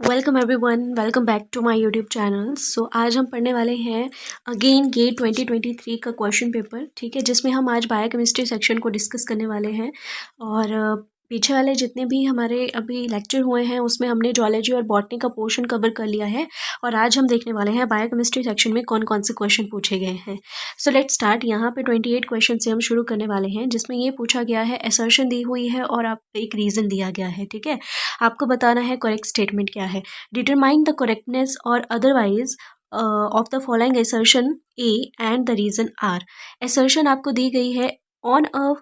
Welcome everyone, welcome back to my YouTube channel. So आज हम पढ़ने वाले हैं अगेन गेट 2023 का क्वेश्चन पेपर, ठीक है, जिसमें हम आज बायोकेमिस्ट्री सेक्शन को डिस्कस करने वाले हैं। और पीछे वाले जितने भी हमारे अभी लेक्चर हुए हैं उसमें हमने जूलॉजी और बॉटनी का पोर्शन कवर कर लिया है। और आज हम देखने वाले हैं बायोकेमिस्ट्री सेक्शन में कौन कौन से क्वेश्चन पूछे गए हैं। So let's start. यहाँ पे 28 क्वेश्चन से हम शुरू करने वाले हैं, जिसमें ये पूछा गया है, असर्शन दी हुई है और आप एक रीज़न दिया गया है, ठीक है। आपको बताना है करेक्ट स्टेटमेंट क्या है। डिटरमाइन द करेक्टनेस और otherwise of the following assertion A and the reason R. Assertion आपको दी गई है, on a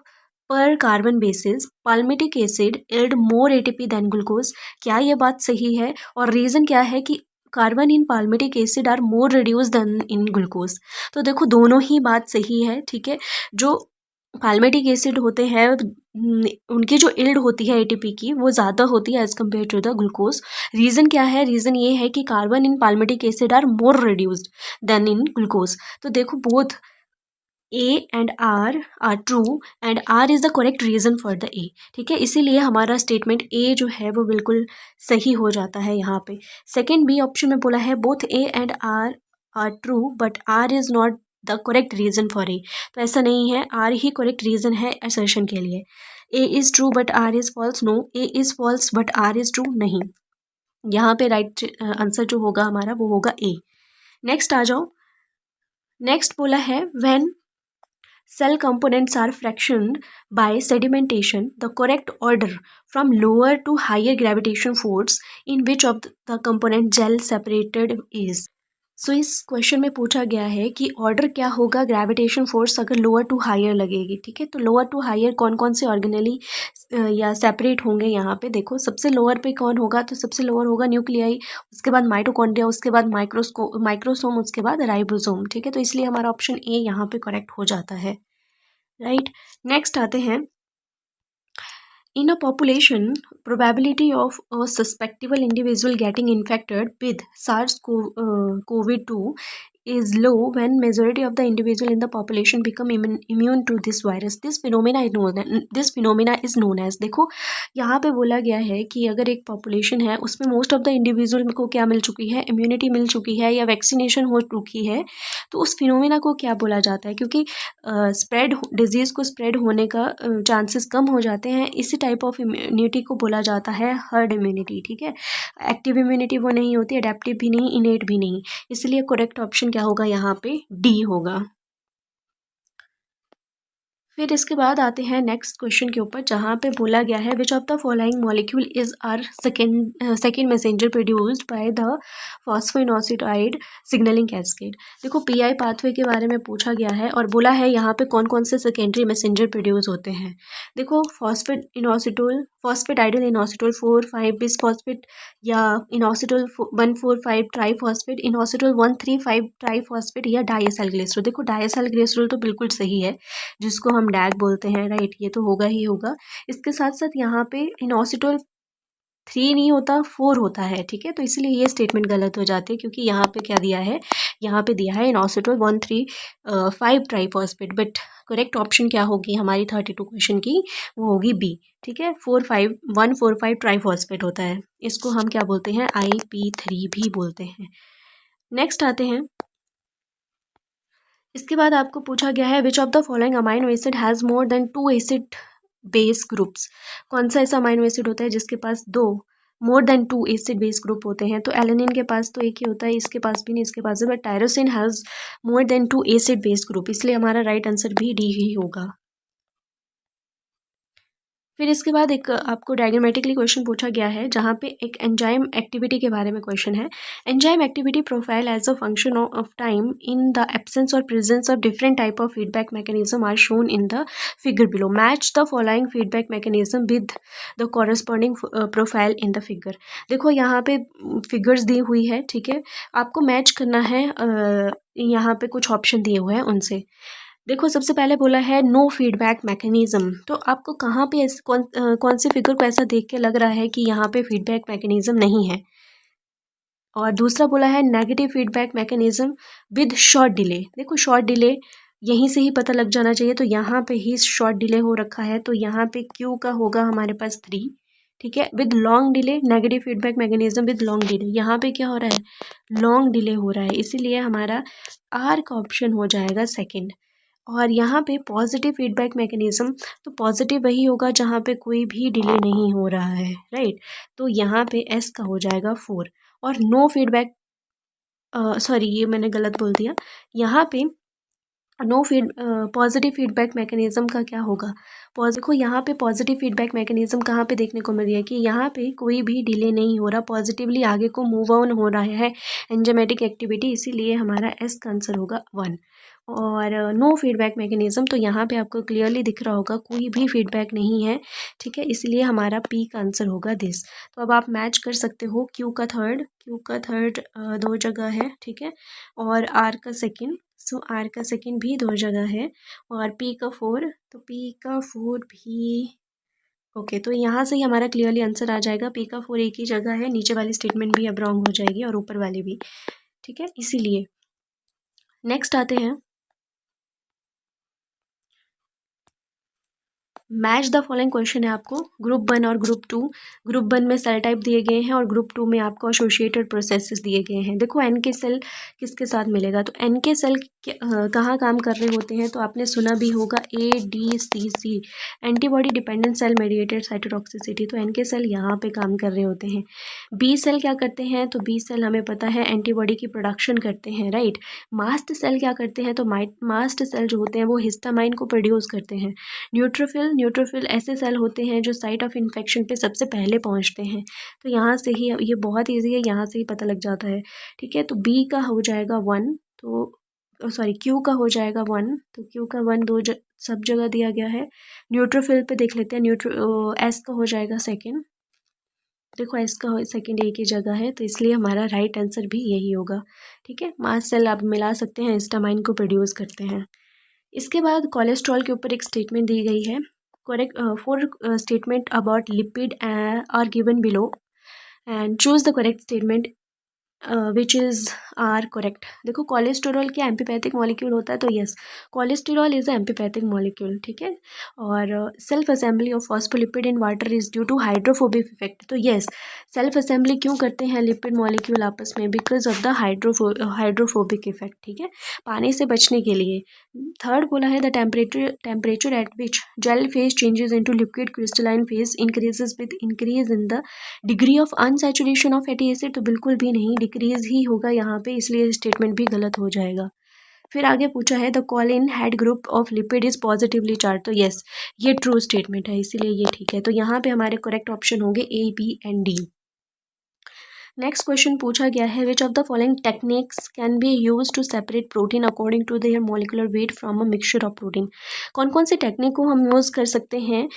per carbon basis palmitic acid yield more ATP than glucose. क्या ये बात सही है? और रीज़न क्या है कि carbon in palmitic acid are more reduce than in glucose. तो देखो दोनों ही बात सही है, ठीक है। जो पाल्मिटिक एसिड होते हैं उनकी जो इल्ड होती है एटीपी की वो ज़्यादा होती है as compare to the glucose. Reason क्या है? रीज़न ये है कि carbon in palmitic acid are more reduced than in glucose. तो देखो both A and R true and R is the correct reason for the A, ठीक है। इसीलिए हमारा स्टेटमेंट ए जो है वो बिल्कुल सही हो जाता है यहाँ पे। सेकेंड बी ऑप्शन में बोला है both A and R true but R is not the correct reason for A. तो ऐसा नहीं है, आर ही करेक्ट रीज़न है असर्शन के लिए। A is true but R is false, no A is false but R is true, नहीं। यहाँ पे राइट आंसर जो होगा हमारा वो होगा ए। नेक्स्ट आ जाओ। नेक्स्ट बोला है when cell components are fractioned by sedimentation, the correct order from lower to higher gravitation force in which of the component gel separated is। सो इस क्वेश्चन में पूछा गया है कि ऑर्डर क्या होगा ग्रेविटेशन फोर्स अगर लोअर टू हायर लगेगी, ठीक है। तो लोअर टू हायर कौन कौन से ऑर्गेनली या सेपरेट होंगे। यहाँ पे देखो सबसे लोअर पे कौन होगा, तो सबसे लोअर होगा न्यूक्लियाई, उसके बाद माइटोकॉन्ड्रिया, उसके बाद माइक्रोसोम, उसके बाद राइबोसोम, ठीक है। तो इसलिए हमारा ऑप्शन ए यहाँ पे करेक्ट हो जाता है, राइट। नेक्स्ट आते हैं, in a population, probability of a suspectable individual getting infected with SARS-CoV-2 is low when majority of the individual in the population become immune to this virus. This phenomena is known as। देखो यहाँ पे बोला गया है कि अगर एक population है उसमें मोस्ट ऑफ द इंडिविजुअल को क्या मिल चुकी है, इम्यूनिटी मिल चुकी है या वैक्सीनेशन हो चुकी है, तो उस फिनोमेना को क्या बोला जाता है। क्योंकि डिजीज़ को स्प्रेड होने का चांसेस कम हो जाते हैं, इसी टाइप ऑफ इम्यूनिटी को बोला जाता है हर्ड इम्यूनिटी, ठीक है। एक्टिव इम्यूनिटी वो नहीं होती, अडेप्टिव भी नहीं, इनेट भी नहीं। इसलिए करेक्ट ऑप्शन क्या होगा यहाँ पे, डी होगा। फिर इसके बाद आते हैं नेक्स्ट क्वेश्चन के ऊपर, जहाँ पे बोला गया है which of the following molecule is are second messenger produced by the phosphoinositide signaling cascade. देखो पीआई पाथवे के बारे में पूछा गया है और बोला है यहाँ पे कौन कौन से सेकेंडरी मैसेंजर प्रोड्यूस होते हैं। देखो फॉस्फेटाइडल इनोसिटोल 4,5 बिसफॉस्फेट या इनोसिटोल 1,4,5 ट्राईफॉस्फेट, इनोसिटोल 1,3,5 ट्राईफॉस्फेट या डायसाइल ग्लिसरॉल। देखो डायसाइल ग्लिसरॉल तो बिल्कुल सही है, जिसको हम डैग बोलते हैं, राइट, ये तो होगा ही होगा। इसके साथ साथ यहाँ पे इनोसिटोल 3 नहीं होता, 4 होता है, ठीक है। तो इसलिए ये स्टेटमेंट गलत हो जाती है, क्योंकि यहाँ पे क्या दिया है, यहाँ पे दिया है inositol 1,3,5 triphosphate. But correct option क्या होगी हमारी 32 क्वेश्चन की, वो होगी बी, ठीक है। 1,4,5 ट्राईफॉस्फेट होता है, इसको हम क्या बोलते हैं, IP3 भी बोलते हैं। नेक्स्ट आते हैं, इसके बाद आपको पूछा गया है which of the following amino acid has more than 2 acid base groups. कौन सा ऐसा अमाइनो एसिड होता है जिसके पास more than 2 acid base group होते हैं। तो एलेनिन के पास तो एक ही होता है, इसके पास भी नहीं, इसके पास है, but tyrosine has more than 2 acid base group, इसलिए हमारा राइट आंसर भी डी ही होगा। फिर इसके बाद एक आपको डायग्रामेटिकली क्वेश्चन पूछा गया है, जहाँ पे एक एंजाइम एक्टिविटी के बारे में क्वेश्चन है। Enzyme activity profile as a function of time in the absence और presence of different type of feedback mechanism are shown in the figure below. Match the following feedback mechanism with the corresponding profile in the figure. देखो यहाँ पे figures दी हुई है, ठीक है, आपको match करना है, यहाँ पे कुछ ऑप्शन दिए हुए हैं उनसे। देखो सबसे पहले बोला है नो फीडबैक मैकेनिज्म, तो आपको कहाँ पे कौन सी फिगर को ऐसा देख के लग रहा है कि यहाँ पे फीडबैक मैकेनिज्म नहीं है। और दूसरा बोला है negative feedback mechanism with short delay. देखो शॉर्ट डिले यहीं से ही पता लग जाना चाहिए, तो यहाँ पे ही शॉर्ट डिले हो रखा है, तो यहाँ पे क्यू का होगा हमारे पास 3, ठीक है, with long delay, negative feedback mechanism with long delay. यहाँ पे क्या हो रहा है, लॉन्ग डिले हो रहा है, इसीलिए हमारा आर का ऑप्शन हो जाएगा सेकंड। और यहाँ पे पॉजिटिव फीडबैक मैकेनिज्म, तो पॉजिटिव वही होगा जहाँ पे कोई भी डिले नहीं हो रहा है, राइट। तो यहाँ पे एस का हो जाएगा 4। और नो फीडबैक, सॉरी ये मैंने गलत बोल दिया, यहाँ पे पॉजिटिव फीडबैक मैकेनिज्म का क्या होगा, देखो यहाँ पे पॉजिटिव फीडबैक मैकेनिज्म कहाँ पे देखने को मिल रही है कि यहाँ पे कोई भी डिले नहीं हो रहा, पॉजिटिवली आगे को मूव ऑन हो रहा है एंजाइमेटिक एक्टिविटी, इसीलिए हमारा एस का आंसर होगा 1। और नो फीडबैक मैकेनिज्म, तो यहाँ पे आपको क्लियरली दिख रहा होगा कोई भी फीडबैक नहीं है, ठीक है, इसलिए हमारा पी का आंसर होगा दिस। तो अब आप मैच कर सकते हो, क्यू का थर्ड 2 जगह है, ठीक है, और आर का सेकेंड, सो आर का सेकेंड भी 2 जगह है, और पी का 4, तो पी का 4 भी ओके। तो यहाँ से ही हमारा क्लियरली आंसर आ जाएगा, पी का 4 एक ही जगह है, नीचे वाली स्टेटमेंट भी अब रॉन्ग हो जाएगी और ऊपर वाली भी, ठीक है, इसीलिए। नेक्स्ट आते हैं, मैच द फॉलोइंग क्वेश्चन है आपको, ग्रुप 1 और ग्रुप 2। ग्रुप 1 में सेल टाइप दिए गए हैं और ग्रुप 2 में आपको एसोसिएटेड प्रोसेसेस दिए गए हैं। देखो एन के सेल किसके साथ मिलेगा, तो एन के सेल कहाँ काम कर रहे होते हैं, तो आपने सुना भी होगा ADCC, antibody dependent cell mediated cytotoxicity, तो एन के सेल यहाँ पे काम कर रहे होते हैं। बी सेल क्या करते हैं, तो बी सेल हमें पता है एंटीबॉडी की प्रोडक्शन करते हैं, राइट। मास्ट सेल क्या करते हैं, तो मास्ट सेल जो होते हैं वो हिस्टामाइन को प्रोड्यूस करते हैं। न्यूट्रोफिल ऐसे सेल होते हैं जो साइट ऑफ इन्फेक्शन पे सबसे पहले पहुंचते हैं। तो यहाँ से ही ये बहुत इजी है, यहाँ से ही पता लग जाता है, ठीक है। तो बी का हो जाएगा 1, तो सॉरी क्यू का हो जाएगा 1, तो क्यू का 1 सब जगह दिया गया है। न्यूट्रोफिल पे देख लेते हैं, एस का हो जाएगा सेकेंड, देखो एस का सेकेंड एक ही जगह है, तो इसलिए हमारा राइट आंसर भी यही होगा, ठीक है। मास्ट सेल आप मिला सकते हैं, हिस्टामाइन को प्रोड्यूस करते हैं। इसके बाद कोलेस्ट्रॉल के ऊपर एक स्टेटमेंट दी गई है, correct 4 statement about lipid are given below and choose the correct statement which is are correct. देखो कोलेस्टेरॉल क्या एम्पीपैथिक मॉलिक्यूल होता है, तो yes cholesterol is a amphipathic molecule, ठीक है। और self assembly of phospholipid in water is due to hydrophobic effect, तो yes self assembly क्यों करते हैं लिपिड मॉलिक्यूल आपस में, because of the hydrophobic effect, ठीक है, पानी से बचने के लिए। थर्ड बोला है the temperature at which gel phase changes into liquid crystalline phase increases with increase in the degree of unsaturation of fatty acid, तो बिल्कुल भी नहीं, डिक्रीज ही होगा यहाँ पे, इसलिए स्टेटमेंट भी गलत हो जाएगा। फिर आगे पूछा है the Colin head group of lipid is positively charge, तो यस ये ट्रू स्टेटमेंट है, इसीलिए ये ठीक है। तो यहाँ पे हमारे करेक्ट ऑप्शन होंगे A, B and D. Next question पूछा गया है which of the following techniques can be use to separate protein according to their molecular weight from a mixture of protein. कौन कौन सी टेक्निक को हम यूज़ कर सकते हैं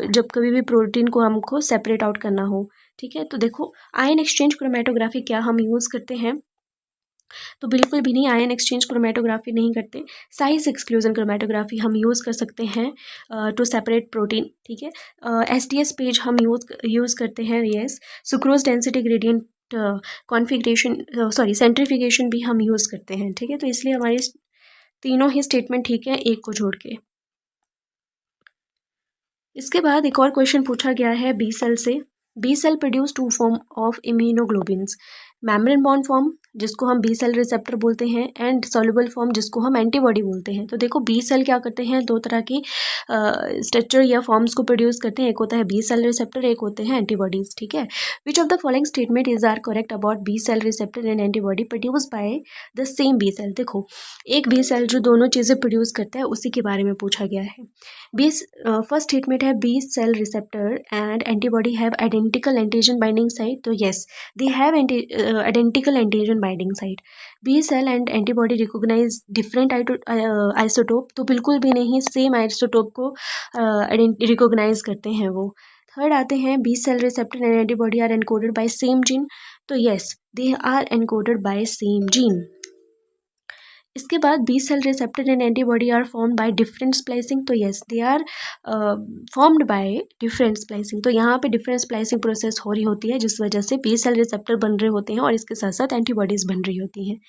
जब कभी भी प्रोटीन को हमको सेपरेट आउट करना हो, ठीक है। तो देखो आयन एक्सचेंज क्रोमेटोग्राफी क्या हम यूज़ करते हैं, तो बिल्कुल भी नहीं, आयन एक्सचेंज क्रोमेटोग्राफी नहीं करते। साइज एक्सक्लूजन क्रोमेटोग्राफी हम यूज़ कर सकते हैं टू सेपरेट प्रोटीन, ठीक है। STS पेज हम यूज़ करते हैं, yes. Sucrose density gradient configuration centrification भी हम यूज़ करते हैं, ठीक है। तो इसलिए हमारी तीनों ही स्टेटमेंट ठीक है एक को छोड़ के। इसके बाद एक और क्वेश्चन पूछा गया है बी सेल से। B cell produce 2 form of immunoglobins, membrane bond form जिसको हम बी सेल रिसेप्टर बोलते हैं एंड सॉल्युबल फॉर्म जिसको हम एंटीबॉडी बोलते हैं। तो देखो बी सेल क्या करते हैं, 2 तरह की स्ट्रक्चर या फॉर्म्स को प्रोड्यूस करते हैं, एक होता है बी सेल रिसेप्टर, एक होते हैं एंटीबॉडीज, ठीक है। Which of the following statement is are correct about B cell receptor and antibody produce by the same B cell. देखो एक बी सेल जो दोनों चीज़ें प्रोड्यूस करता है उसी के बारे में पूछा गया है। फर्स्ट स्टेटमेंट है B cell receptor and antibody have identical antigen binding site, तो yes they have identical antigen binding site. B cell and antibody recognize different isotope, तो बिल्कुल भी नहीं, सेम आइसोटोप को रिकॉग्नाइज करते हैं वो। थर्ड आते हैं B cell receptor and antibody are encoded by same gene, तो yes they are encoded by same gene. इसके बाद B cell receptor and antibody are formed by different splicing, तो yes they are formed by different splicing. तो यहाँ पे different splicing process हो रही होती है जिस वजह से बी सेल रिसेप्टर बन रहे होते हैं और इसके साथ साथ एंटीबॉडीज़ बन रही होती हैं,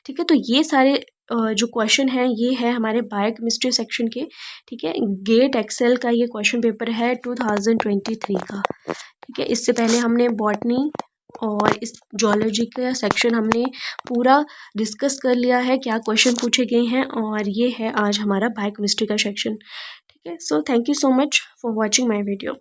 ठीक है। तो ये सारे जो क्वेश्चन हैं ये है हमारे बायोकेमिस्ट्री सेक्शन के, ठीक है। गेट एक्सेल का ये क्वेश्चन पेपर है 2023 का, ठीक है। इससे पहले हमने बॉटनी और इस जूलॉजी का सेक्शन हमने पूरा डिस्कस कर लिया है, क्या क्वेश्चन पूछे गए हैं, और ये है आज हमारा बायोकेमिस्ट्री का सेक्शन। ठीक है। So thank you so much for watching my video.